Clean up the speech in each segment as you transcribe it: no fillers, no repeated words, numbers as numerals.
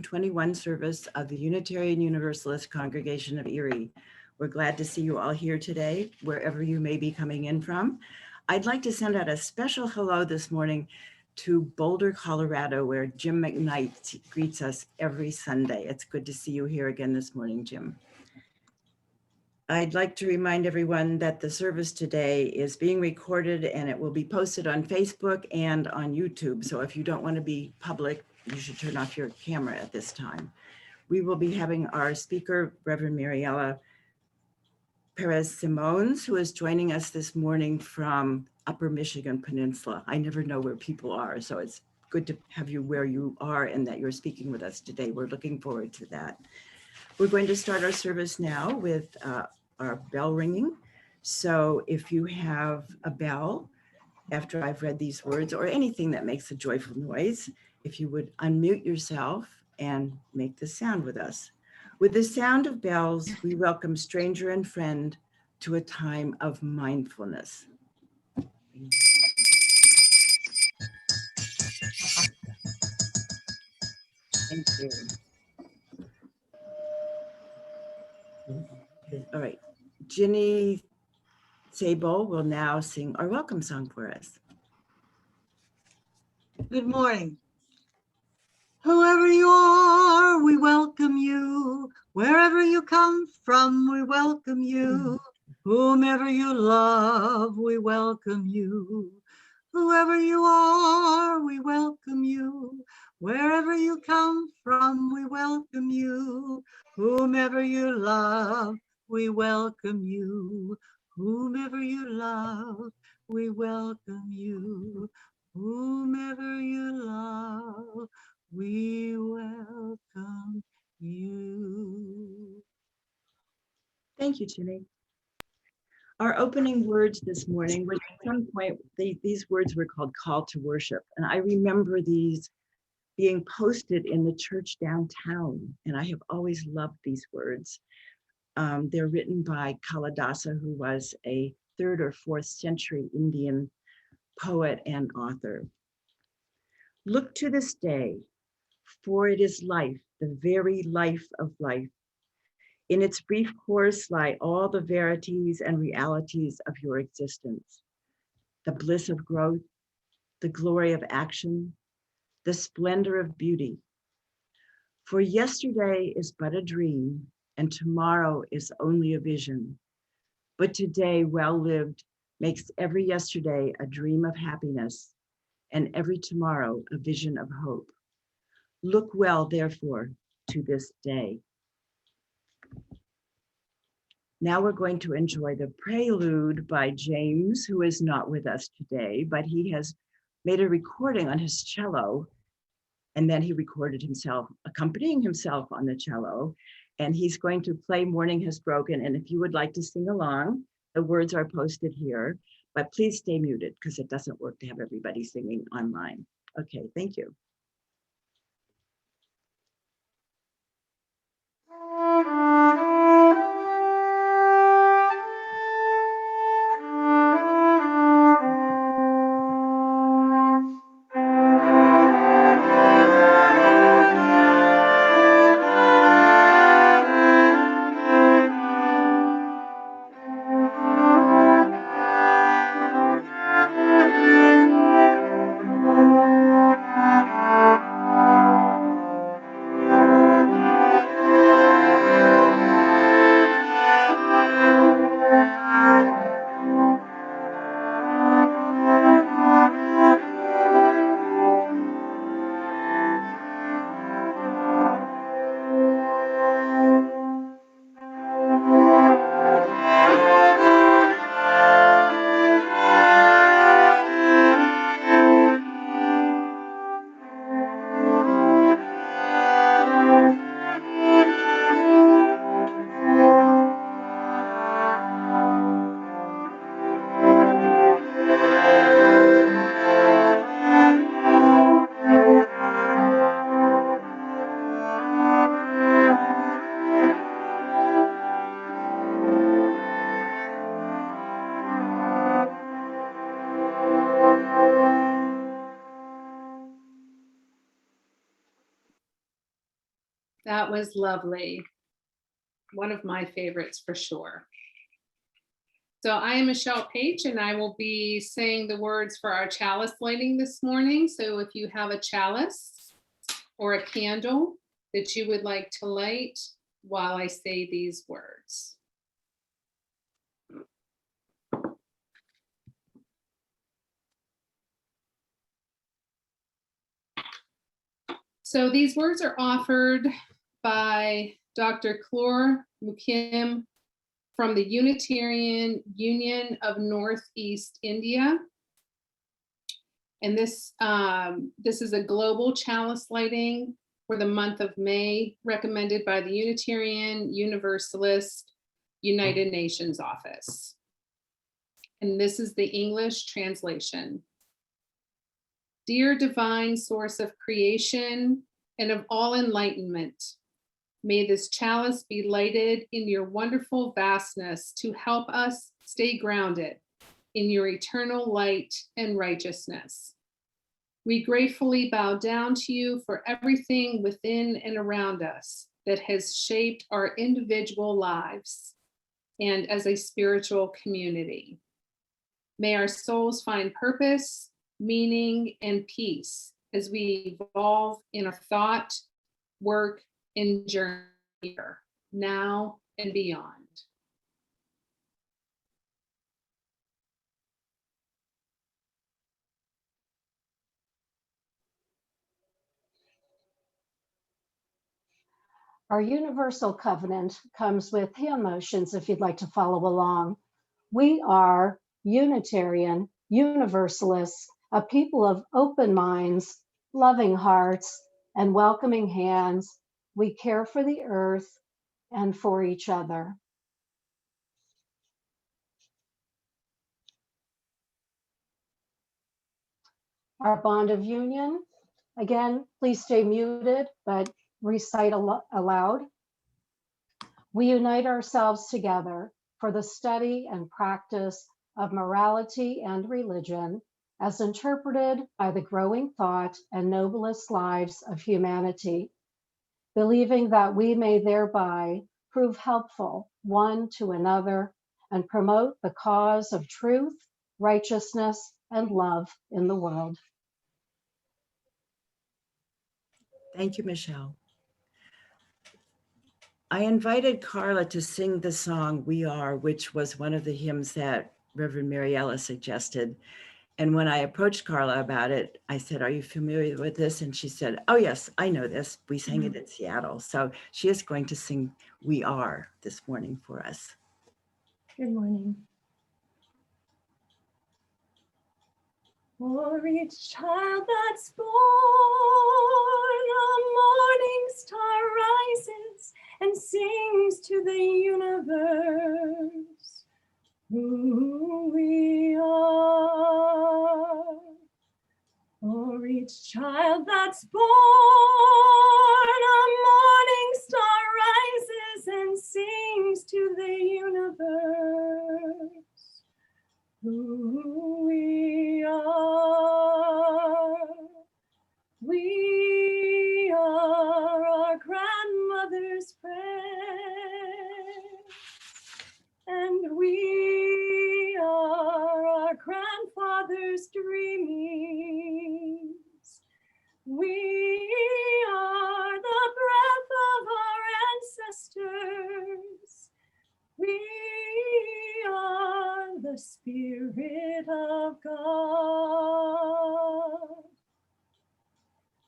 21 service of the Unitarian Universalist Congregation of Erie. We're glad to see you all here today, wherever you may be coming in from. I'd like to send out a special hello this morning to Boulder, Colorado, where Jim McKnight greets us every Sunday. It's good to see you here again this morning, Jim. I'd like to remind everyone that the service today is being recorded and it will be posted on Facebook and on YouTube. So if you don't want to be public, you should turn off your camera at this time. We will be having our speaker, Reverend Mariela Pérez-Simons, who is joining us this morning from Upper Michigan Peninsula. I never know where people are, so it's good to have you where you are and that you're speaking with us today. We're looking forward to that. We're going to start our service now with our bell ringing. So if you have a bell after I've read these words or anything that makes a joyful noise, if you would unmute yourself and make the sound with us. With the sound of bells, we welcome stranger and friend to a time of mindfulness. Thank you. All right, Ginny Sabo will now sing our welcome song for us. Good morning. Whoever you are, we welcome you. Wherever you come from, we welcome you. Whomever you love, we welcome you. Whoever you are, we welcome you. Wherever you come from, we welcome you. Whomever you love, we welcome you. Whomever you love, we welcome you. Whomever you love, we welcome you. Thank you, Ginny. Our opening words this morning, which at some point, these words were called call to worship. And I remember these being posted in the church downtown. And I have always loved these words. They're written by Kalidasa, who was a 3rd or 4th century Indian poet and author. Look to this day, for it is life, the very life of life. In its brief course lie all the verities and realities of your existence, the bliss of growth, the glory of action, the splendor of beauty. For yesterday is but a dream, and tomorrow is only a vision. But today, well lived, makes every yesterday a dream of happiness, and every tomorrow a vision of hope. Look well, therefore, to this day. Now we're going to enjoy the Prelude by James, who is not with us today, but he has made a recording on his cello, and then he recorded himself, accompanying himself on the cello, and he's going to play Morning Has Broken. And if you would like to sing along, the words are posted here, but please stay muted because it doesn't work to have everybody singing online. Okay, thank you. That was lovely. One of my favorites for sure. So I am Michelle Page, and I will be saying the words for our chalice lighting this morning. So if you have a chalice or a candle that you would like to light while I say these words. So these words are offered by Dr. Clore Mukim from the Unitarian Union of Northeast India. And this is a global chalice lighting for the month of May, recommended by the Unitarian Universalist United Nations Office. And this is the English translation. Dear divine source of creation and of all enlightenment, may this chalice be lighted in your wonderful vastness to help us stay grounded in your eternal light and righteousness. We gratefully bow down to you for everything within and around us that has shaped our individual lives and as a spiritual community. May our souls find purpose, meaning, and peace as we evolve in our thought, work, and journey here, now and beyond. Our universal covenant comes with hand motions if you'd like to follow along. We are Unitarian Universalists, a people of open minds, loving hearts, and welcoming hands. We care for the earth and for each other. Our bond of union, again, please stay muted, but recite aloud. We unite ourselves together for the study and practice of morality and religion as interpreted by the growing thought and noblest lives of humanity, believing that we may thereby prove helpful one to another and promote the cause of truth, righteousness, and love in the world. Thank you, Michelle. I invited Carla to sing the song We Are, which was one of the hymns that Reverend Mariela suggested. And when I approached Carla about it, I said, are you familiar with this? And she said, oh yes, I know this. We sang it in Seattle. So she is going to sing We Are this morning for us. Good morning. For each child that's born, a morning star rises and sings to the universe who we are. For each child that's born, a morning star rises and sings to the universe who we are. We are our grandmother's prayers, and we are our grandfather's dreamings. We are the breath of our ancestors. We are the Spirit of God.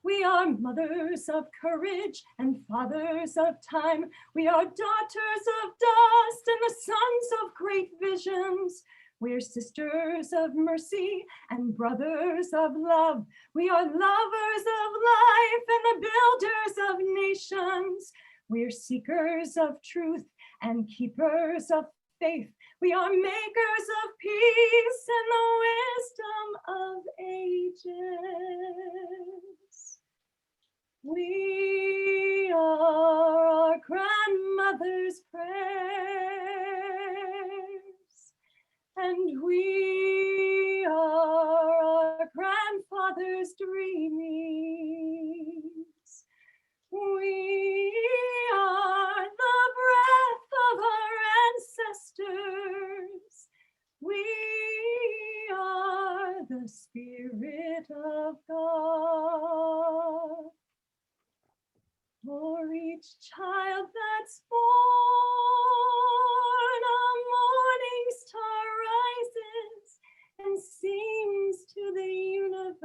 We are mothers of courage and fathers of time. We are daughters of dust and the sons of great visions. We're sisters of mercy and brothers of love. We are lovers of life and the builders of nations. We're seekers of truth and keepers of faith. We are makers of peace and the wisdom of ages. We are our grandmother's prayers, and we are our grandfather's dreamings. We Spirit of God. For each child that's born, a morning star rises and sings to the universe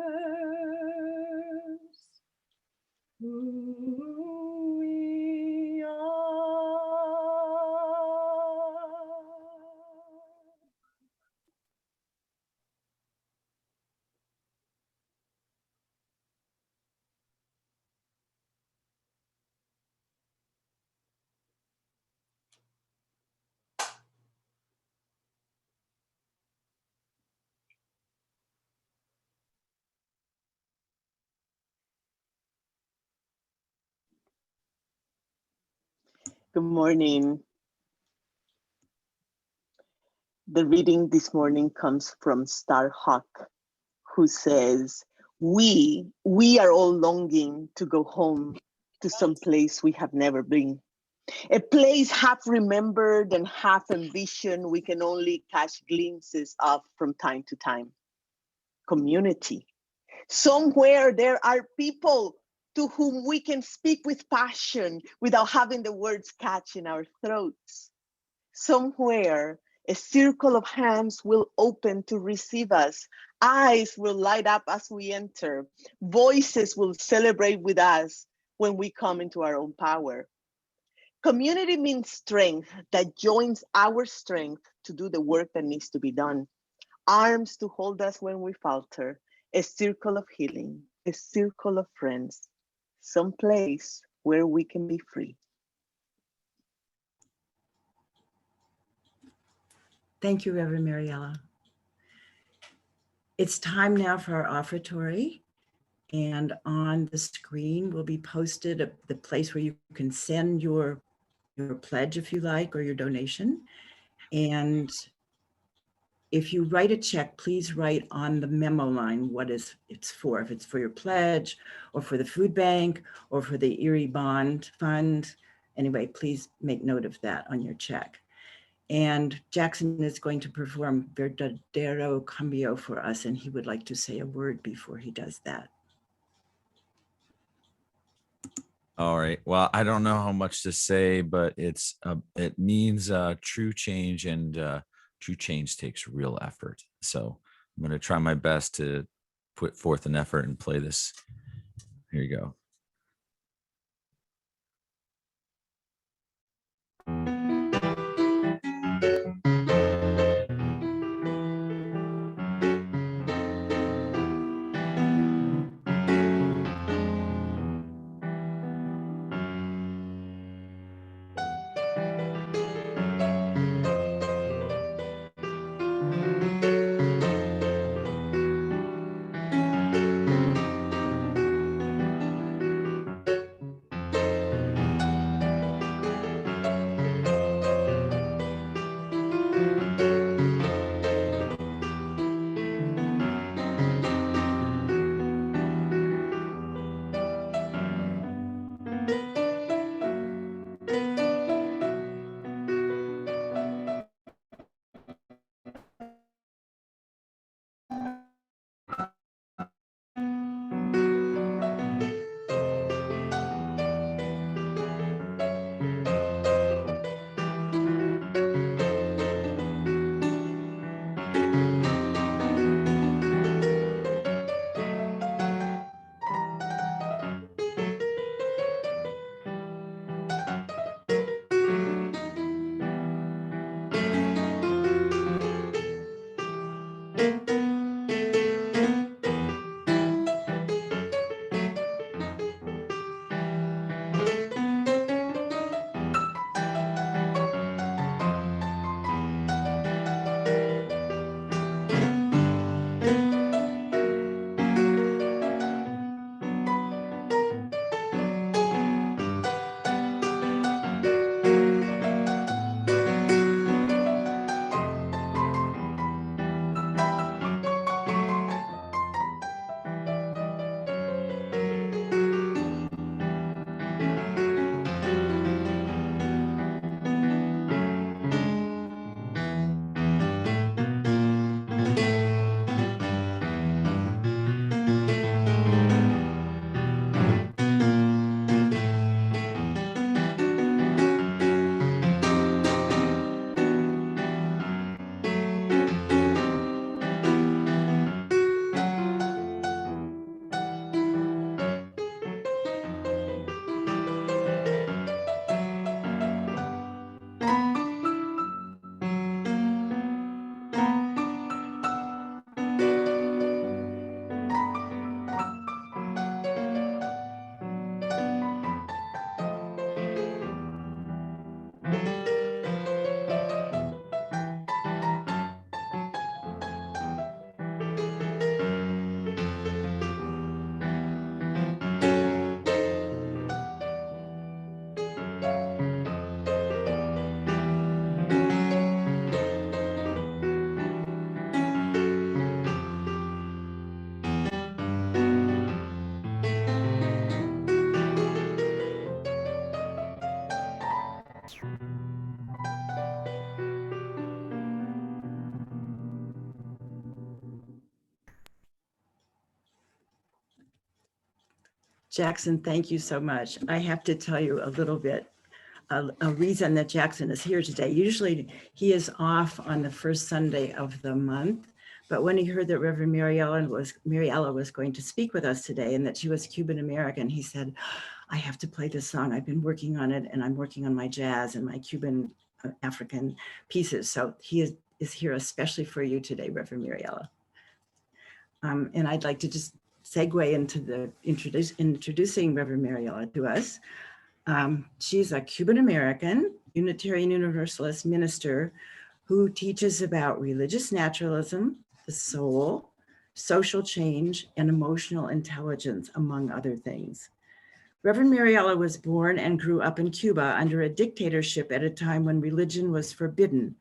who we are. Good morning. The reading this morning comes from Starhawk, who says, we are all longing to go home to some place we have never been. A place half remembered and half envisioned we can only catch glimpses of from time to time. Community. Somewhere there are people to whom we can speak with passion without having the words catch in our throats. Somewhere a circle of hands will open to receive us. Eyes will light up as we enter. Voices will celebrate with us when we come into our own power. Community means strength that joins our strength to do the work that needs to be done. Arms to hold us when we falter. A circle of healing, a circle of friends, some place where we can be free. Thank you, Reverend Mariela. It's time now for our offertory. And on the screen will be posted the place where you can send your pledge if you like, or your donation. And if you write a check, please write on the memo line what it's for. If it's for your pledge or for the food bank or for the Erie Bond Fund. Anyway, please make note of that on your check. And Jackson is going to perform Verdadero Cambio for us, and he would like to say a word before he does that. All right. Well, I don't know how much to say, but it means true change, and true change takes real effort. So I'm going to try my best to put forth an effort and play this. Here you go. Jackson, thank you so much. I have to tell you a little bit, a reason that Jackson is here today. Usually he is off on the first Sunday of the month, but when he heard that Reverend Mariela was going to speak with us today and that she was Cuban American, he said, I have to play this song. I've been working on it and I'm working on my jazz and my Cuban African pieces. So he is here especially for you today, Reverend Mariela. And I'd like to just segue into the introducing Reverend Mariela to us. She's a Cuban American Unitarian Universalist minister who teaches about religious naturalism, the soul, social change, and emotional intelligence, among other things. Reverend Mariela was born and grew up in Cuba under a dictatorship at a time when religion was forbidden,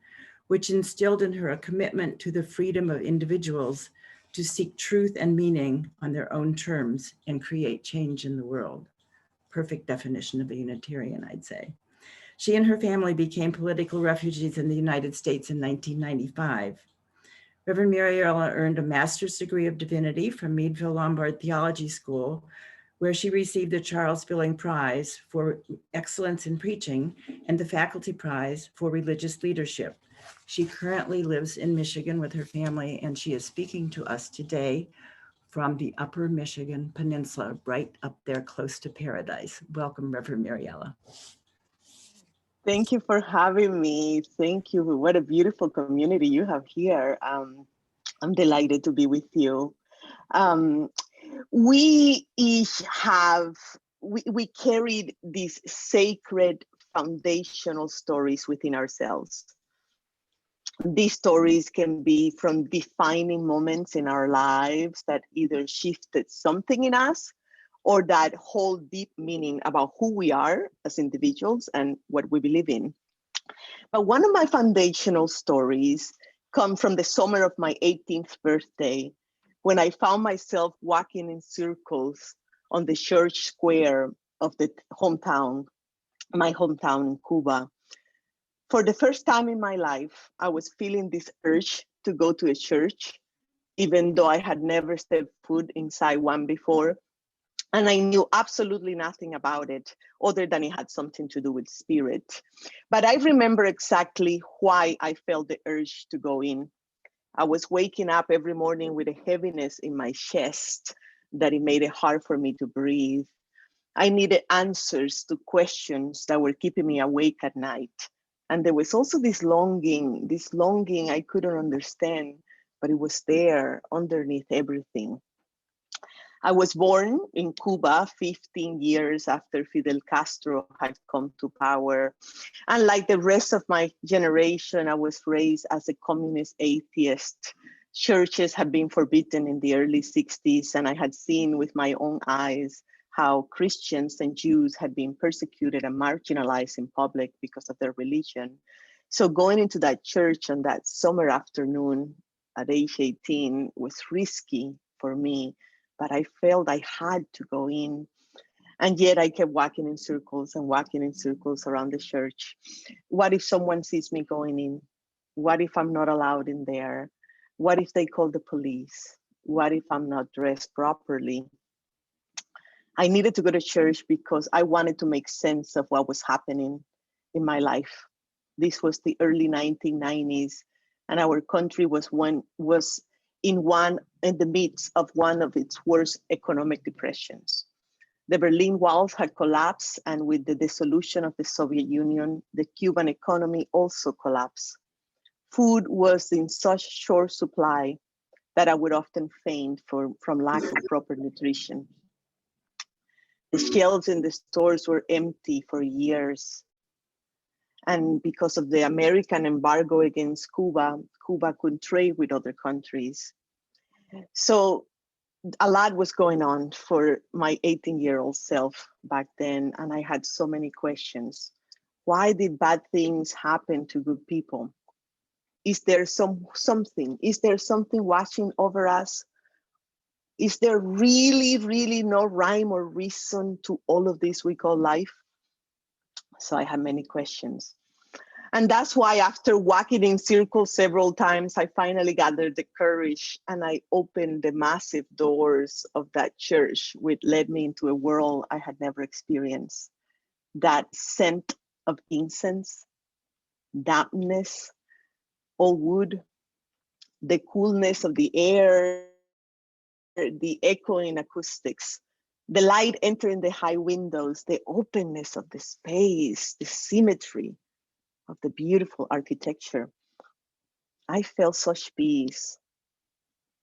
which instilled in her a commitment to the freedom of individuals to seek truth and meaning on their own terms and create change in the world. Perfect definition of a Unitarian, I'd say. She and her family became political refugees in the United States in 1995. Reverend Mariela earned a master's degree of divinity from Meadville Lombard Theology School, where she received the Charles Billing Prize for Excellence in Preaching and the Faculty Prize for Religious Leadership. She currently lives in Michigan with her family, and she is speaking to us today from the Upper Michigan Peninsula, right up there close to paradise. Welcome, Reverend Mariela. Thank you for having me. Thank you. What a beautiful community you have here. I'm delighted to be with you. We each have, we carried these sacred foundational stories within ourselves. These stories can be from defining moments in our lives that either shifted something in us or that hold deep meaning about who we are as individuals and what we believe in. But one of my foundational stories come from the summer of my 18th birthday, when I found myself walking in circles on the church square of the hometown, my hometown in Cuba. For the first time in my life, I was feeling this urge to go to a church, even though I had never stepped foot inside one before. And I knew absolutely nothing about it, other than it had something to do with spirit. But I remember exactly why I felt the urge to go in. I was waking up every morning with a heaviness in my chest that it made it hard for me to breathe. I needed answers to questions that were keeping me awake at night. And there was also this longing I couldn't understand, but it was there underneath everything. I was born in Cuba 15 years after Fidel Castro had come to power. And like the rest of my generation, I was raised as a communist atheist. Churches had been forbidden in the early 60s, and I had seen with my own eyes how Christians and Jews had been persecuted and marginalized in public because of their religion. So going into that church on that summer afternoon at age 18 was risky for me, but I felt I had to go in. And yet I kept walking in circles and walking in circles around the church. What if someone sees me going in? What if I'm not allowed in there? What if they call the police? What if I'm not dressed properly? I needed to go to church because I wanted to make sense of what was happening in my life. This was the early 1990s, and our country was in the midst of one of its worst economic depressions. The Berlin Wall had collapsed, and with the dissolution of the Soviet Union, the Cuban economy also collapsed. Food was in such short supply that I would often faint from lack of proper nutrition. The shelves in the stores were empty for years. And because of the American embargo against Cuba, Cuba couldn't trade with other countries. So a lot was going on for my 18-year-old self back then, and I had so many questions. Why did bad things happen to good people? Is there something? Is there something watching over us? Is there really no rhyme or reason to all of this we call life? So I had many questions. And that's why after walking in circles several times, I finally gathered the courage and I opened the massive doors of that church, which led me into a world I had never experienced. That scent of incense, dampness, old wood, the coolness of the air, the echoing acoustics, the light entering the high windows, the openness of the space, the symmetry of the beautiful architecture. I felt such peace.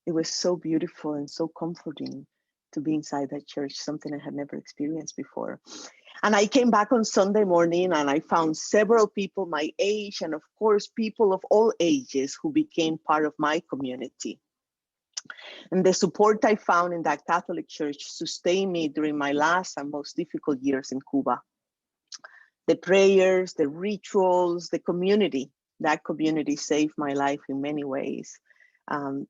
It was so beautiful and so comforting to be inside that church, something I had never experienced before. And I came back on Sunday morning and I found several people my age and of course, people of all ages who became part of my community. And the support I found in that Catholic church sustained me during my last and most difficult years in Cuba. The prayers, the rituals, the community, that community saved my life in many ways.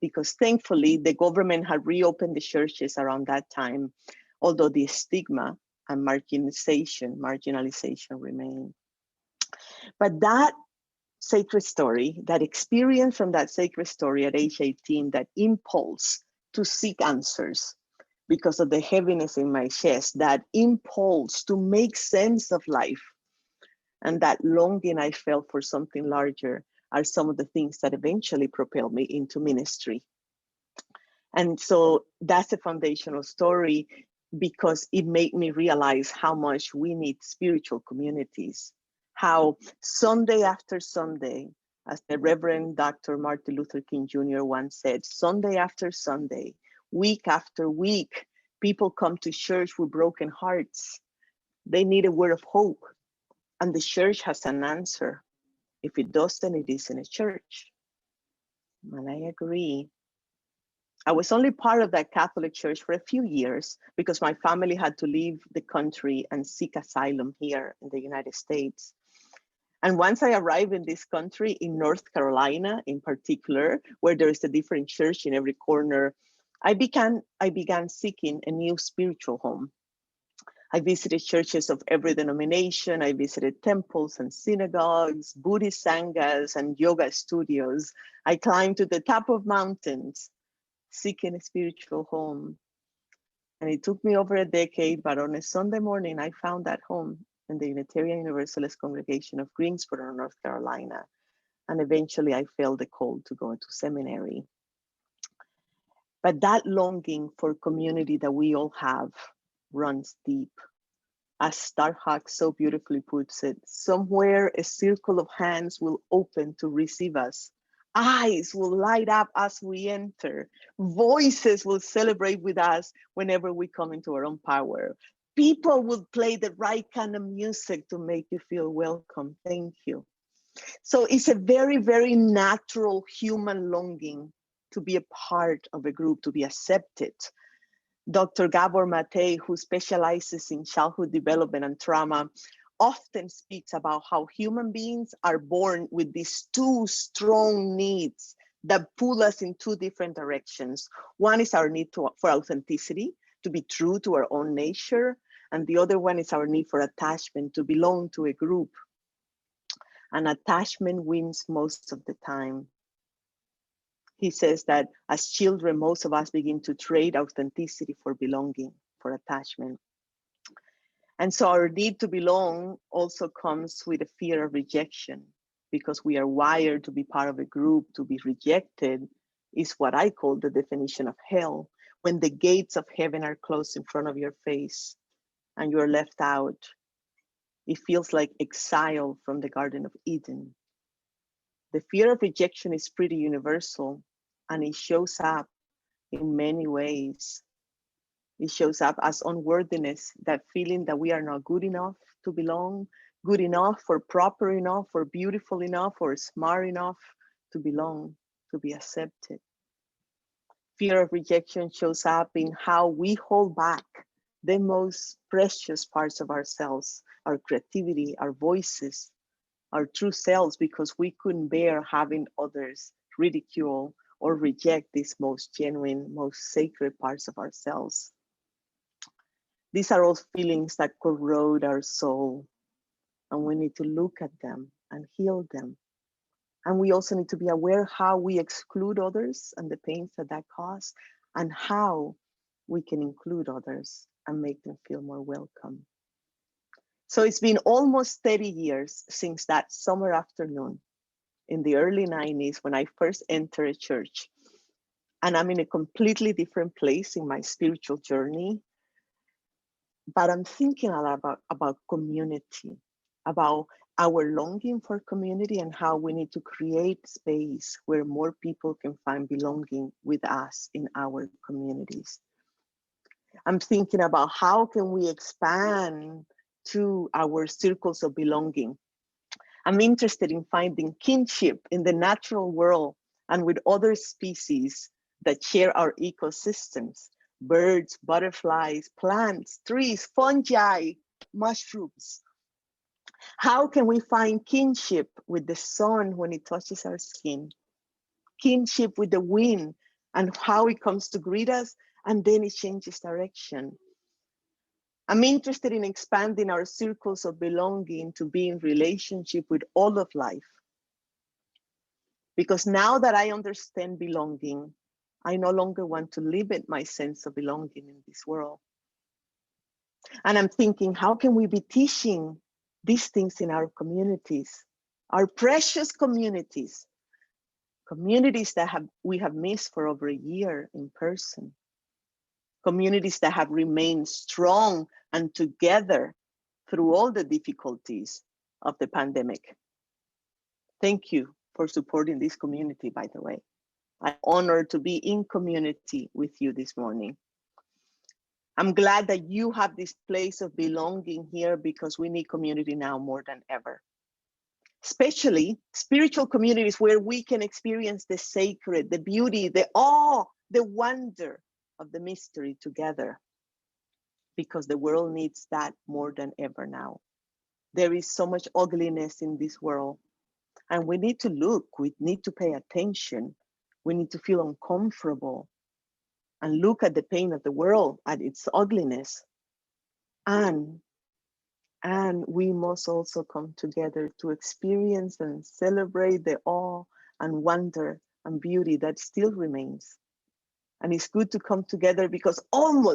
Because thankfully the government had reopened the churches around that time, although the stigma and marginalization remained. But that sacred story, that experience from that sacred story at age 18, that impulse to seek answers because of the heaviness in my chest, that impulse to make sense of life, and that longing I felt for something larger are some of the things that eventually propelled me into ministry. And so that's a foundational story because it made me realize how much we need spiritual communities, how Sunday after Sunday, as the Reverend Dr. Martin Luther King Jr. once said, Sunday after Sunday, week after week, people come to church with broken hearts. They need a word of hope, and the church has an answer. If it doesn't, it isn't a church. And I agree. I was only part of that Catholic church for a few years because my family had to leave the country and seek asylum here in the United States. And once I arrived in this country, in North Carolina in particular, where there is a different church in every corner, I began seeking a new spiritual home. I visited churches of every denomination. I visited temples and synagogues, Buddhist sanghas and yoga studios. I climbed to the top of mountains, seeking a spiritual home. And it took me over a decade, but on a Sunday morning, I found that home in the Unitarian Universalist congregation of Greensboro, North Carolina. And eventually I felt the call to go into seminary. But that longing for community that we all have runs deep. As Starhawk so beautifully puts it, somewhere a circle of hands will open to receive us. Eyes will light up as we enter. Voices will celebrate with us whenever we come into our own power. People will play the right kind of music to make you feel welcome. Thank you. So it's a very, very natural human longing to be a part of a group, to be accepted. Dr. Gabor Mate, who specializes in childhood development and trauma, often speaks about how human beings are born with these two strong needs that pull us in two different directions. One is our need for authenticity, to be true to our own nature, and the other one is our need for attachment, to belong to a group. And attachment wins most of the time. He says that as children, most of us begin to trade authenticity for belonging, for attachment. And so our need to belong also comes with a fear of rejection, because we are wired to be part of a group. To be rejected is what I call the definition of hell, when the gates of heaven are closed in front of your face and you're left out. It feels like exile from the Garden of Eden. The fear of rejection is pretty universal, and it shows up in many ways. It shows up as unworthiness, that feeling that we are not good enough to belong, good enough or proper enough or beautiful enough or smart enough to belong, to be accepted. Fear of rejection shows up in how we hold back the most precious parts of ourselves, our creativity, our voices, our true selves, because we couldn't bear having others ridicule or reject these most genuine, most sacred parts of ourselves. These are all feelings that corrode our soul, and we need to look at them and heal them. And we also need to be aware how we exclude others and the pains that that causes, and how we can include others and make them feel more welcome. So it's been almost 30 years since that summer afternoon in the early 90s when I first entered a church. And I'm in a completely different place in my spiritual journey. But I'm thinking a lot about community, about our longing for community and how we need to create space where more people can find belonging with us in our communities. I'm thinking about how can we expand to our circles of belonging. I'm interested in finding kinship in the natural world and with other species that share our ecosystems: birds, butterflies, plants, trees, fungi, mushrooms. How can we find kinship with the sun when it touches our skin? Kinship with the wind and how it comes to greet us and then it changes direction. I'm interested in expanding our circles of belonging to be in relationship with all of life. Because now that I understand belonging, I no longer want to limit my sense of belonging in this world. And I'm thinking, how can we be teaching these things in our communities, our precious communities, communities that we have missed for over a year in person, communities that have remained strong and together through all the difficulties of the pandemic. Thank you for supporting this community, by the way. I'm honored to be in community with you this morning. I'm glad that you have this place of belonging here because we need community now more than ever. Especially spiritual communities where we can experience the sacred, the beauty, the awe, the wonder of the mystery together. Because the world needs that more than ever now. There is so much ugliness in this world. And we need to look, we need to pay attention. We need to feel uncomfortable and look at the pain of the world, at its ugliness. And we must also come together to experience and celebrate the awe and wonder and beauty that still remains. And it's good to come together because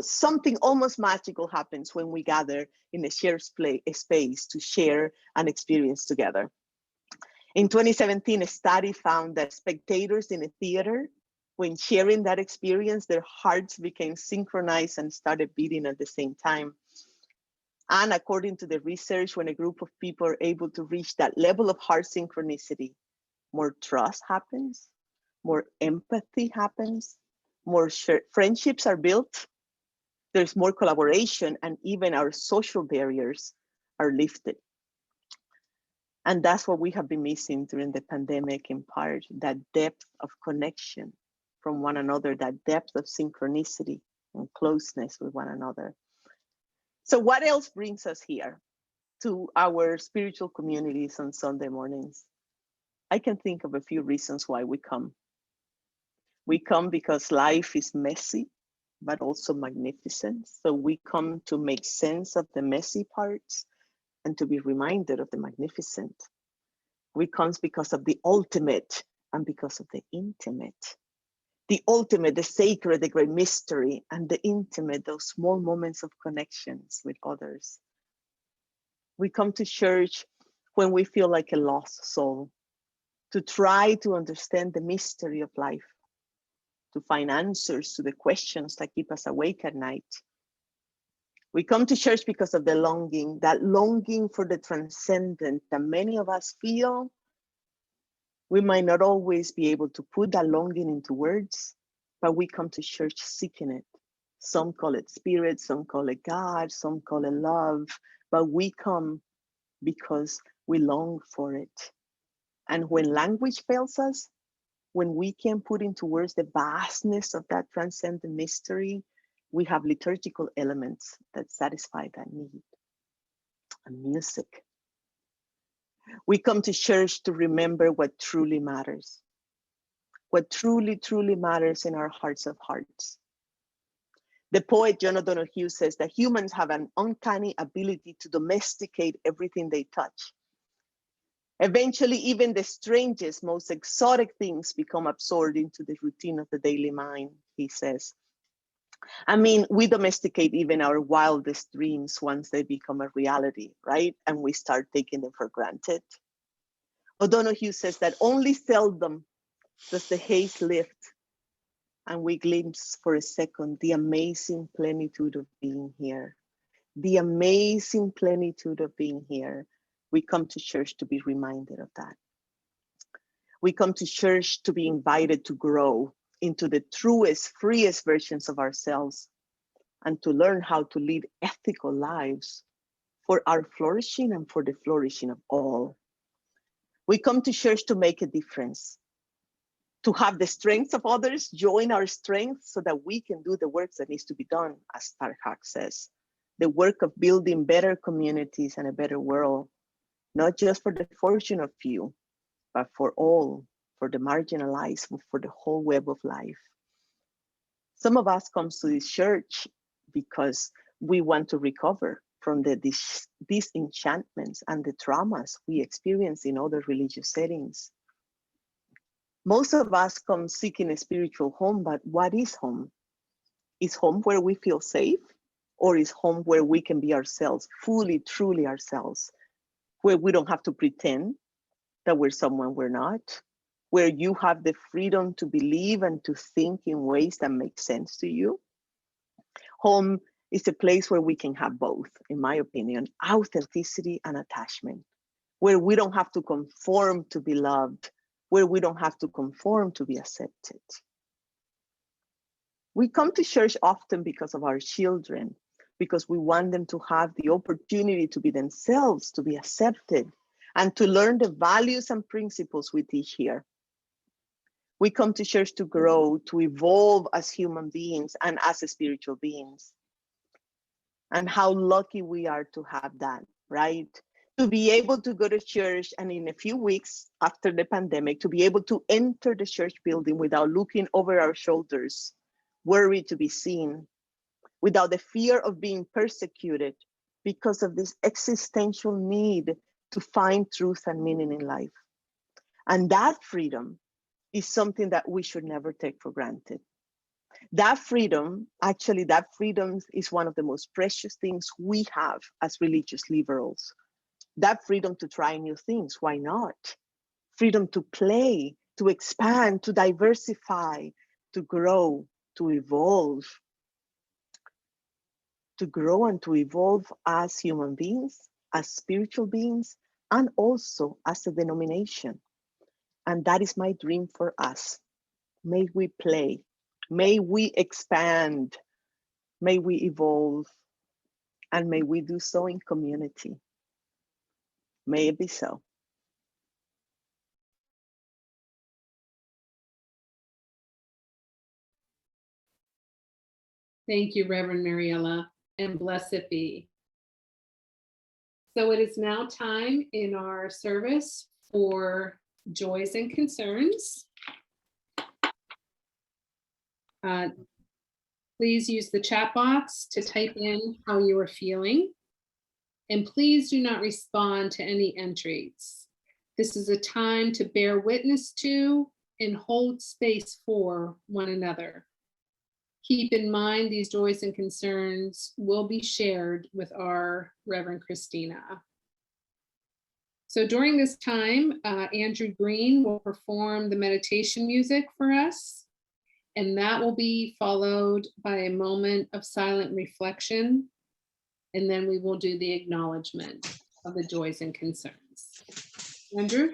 something almost magical happens when we gather in a shared space to share and experience together. In 2017, a study found that spectators in a theater, when sharing that experience, their hearts became synchronized and started beating at the same time. And according to the research, when a group of people are able to reach that level of heart synchronicity, more trust happens, more empathy happens, more friendships are built, there's more collaboration, and even our social barriers are lifted. And that's what we have been missing during the pandemic in part, that depth of connection from one another, that depth of synchronicity and closeness with one another. So what else brings us here to our spiritual communities on Sunday mornings? I can think of a few reasons why we come. We come because life is messy, but also magnificent. So we come to make sense of the messy parts and to be reminded of the magnificent. We come because of the ultimate and because of the intimate. The ultimate, the sacred, the great mystery, and the intimate, those small moments of connections with others. We come to church when we feel like a lost soul, to try to understand the mystery of life, to find answers to the questions that keep us awake at night. We come to church because of the longing, that longing for the transcendent that many of us feel. We might not always be able to put that longing into words, but we come to church seeking it. Some call it spirit, some call it God, some call it love, but we come because we long for it. And when language fails us, when we can put into words the vastness of that transcendent mystery, we have liturgical elements that satisfy that need. And music. We come to church to remember what truly matters. What truly, truly matters in our hearts of hearts. The poet John O'Donoghue says that humans have an uncanny ability to domesticate everything they touch. Eventually, even the strangest, most exotic things become absorbed into the routine of the daily mind, he says. I mean, we domesticate even our wildest dreams once they become a reality, right? And we start taking them for granted. O'Donoghue says that only seldom does the haze lift and we glimpse for a second the amazing plenitude of being here. The amazing plenitude of being here. We come to church to be reminded of that. We come to church to be invited to grow into the truest, freest versions of ourselves and to learn how to lead ethical lives for our flourishing and for the flourishing of all. We come to church to make a difference, to have the strengths of others join our strengths so that we can do the work that needs to be done, as Krack says, the work of building better communities and a better world, not just for the fortune of few, but for all, for the marginalized, for the whole web of life. Some of us come to this church because we want to recover from the disenchantments and the traumas we experience in other religious settings. Most of us come seeking a spiritual home, but what is home? Is home where we feel safe? Or is home where we can be ourselves, fully, truly ourselves, where we don't have to pretend that we're someone we're not, where you have the freedom to believe and to think in ways that make sense to you? Home is a place where we can have both, in my opinion, authenticity and attachment, where we don't have to conform to be loved, where we don't have to conform to be accepted. We come to church often because of our children, because we want them to have the opportunity to be themselves, to be accepted, and to learn the values and principles we teach here. We come to church to grow, to evolve as human beings and as spiritual beings. And how lucky we are to have that, right? To be able to go to church and in a few weeks after the pandemic, to be able to enter the church building without looking over our shoulders, worried to be seen, without the fear of being persecuted because of this existential need to find truth and meaning in life. And that freedom is something that we should never take for granted. That freedom is one of the most precious things we have as religious liberals. That freedom to try new things, why not? Freedom to play, to expand, to diversify, to grow, to evolve. To grow and to evolve as human beings, as spiritual beings, and also as a denomination. And that is my dream for us. May we play, may we expand, may we evolve, and may we do so in community. May it be so. Thank you, Reverend Mariela, and blessed be. So it is now time in our service for joys and concerns. Please use the chat box to type in how you are feeling. And please do not respond to any entries. This is a time to bear witness to and hold space for one another. Keep in mind these joys and concerns will be shared with our Reverend Christina. So during this time, Andrew Green will perform the meditation music for us, and that will be followed by a moment of silent reflection, and then we will do the acknowledgement of the joys and concerns. Andrew?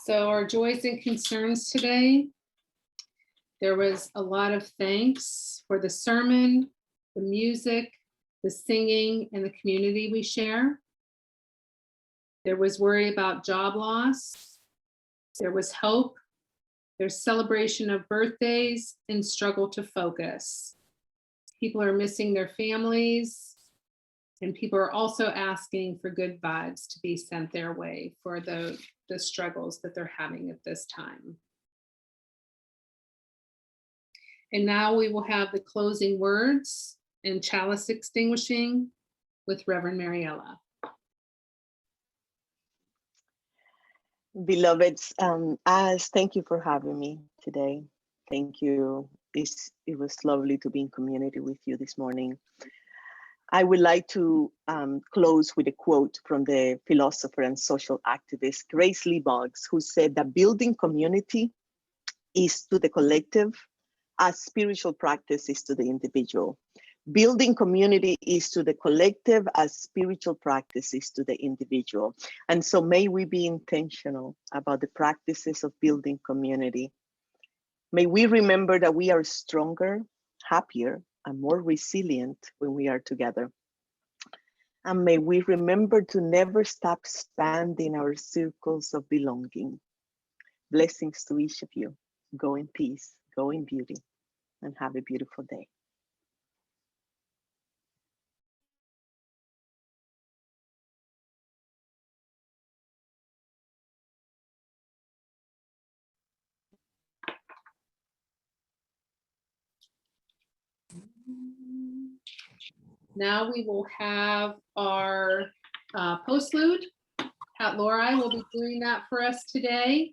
So our joys and concerns today, there was a lot of thanks for the sermon, the music, the singing, and the community we share. There was worry about job loss. There was hope. There's celebration of birthdays and struggle to focus. People are missing their families, and people are also asking for good vibes to be sent their way for the struggles that they're having at this time. And now we will have the closing words and chalice extinguishing with Reverend Mariela. Beloveds, thank you for having me today. Thank you. It was lovely to be in community with you this morning. I would like to close with a quote from the philosopher and social activist Grace Lee Boggs, who said that building community is to the collective as spiritual practice is to the individual. Building community is to the collective as spiritual practice is to the individual. And so may we be intentional about the practices of building community. May we remember that we are stronger, happier, and more resilient when we are together. And may we remember to never stop expanding our circles of belonging. Blessings to each of you. Go in peace, go in beauty, and have a beautiful day. Now we will have our postlude. Pat Lori will be doing that for us today.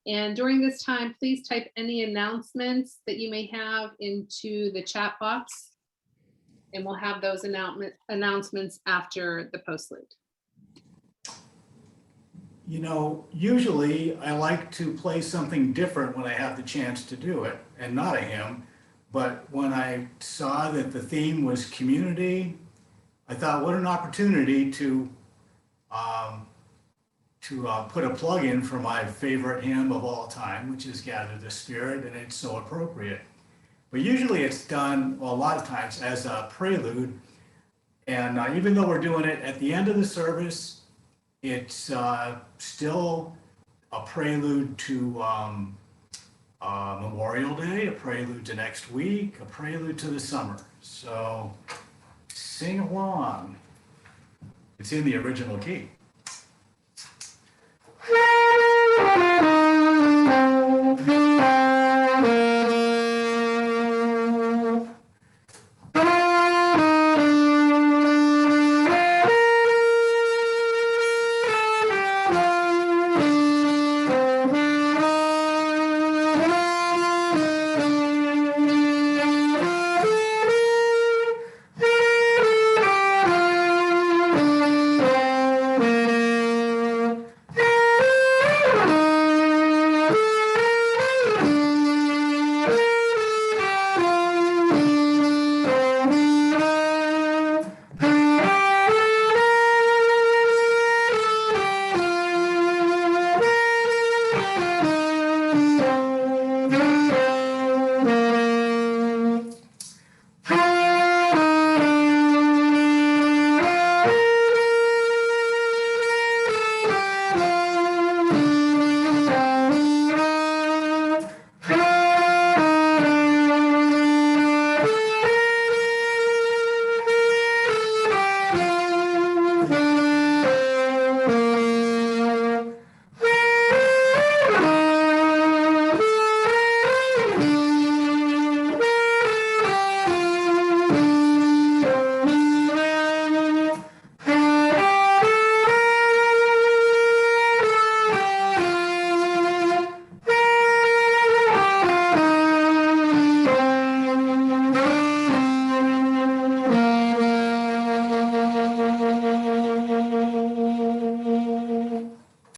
And during this time, please type any announcements that you may have into the chat box. And we'll have those announcements after the postlude. You know, usually I like to play something different when I have the chance to do it, and not a hymn. But when I saw that the theme was community, I thought, what an opportunity to put a plug in for my favorite hymn of all time, which is Gather the Spirit, and it's so appropriate. But usually it's done, well, a lot of times as a prelude. And even though we're doing it at the end of the service, it's still a prelude to Memorial Day, a prelude to next week, a prelude to the summer. So sing along. It's in the original key.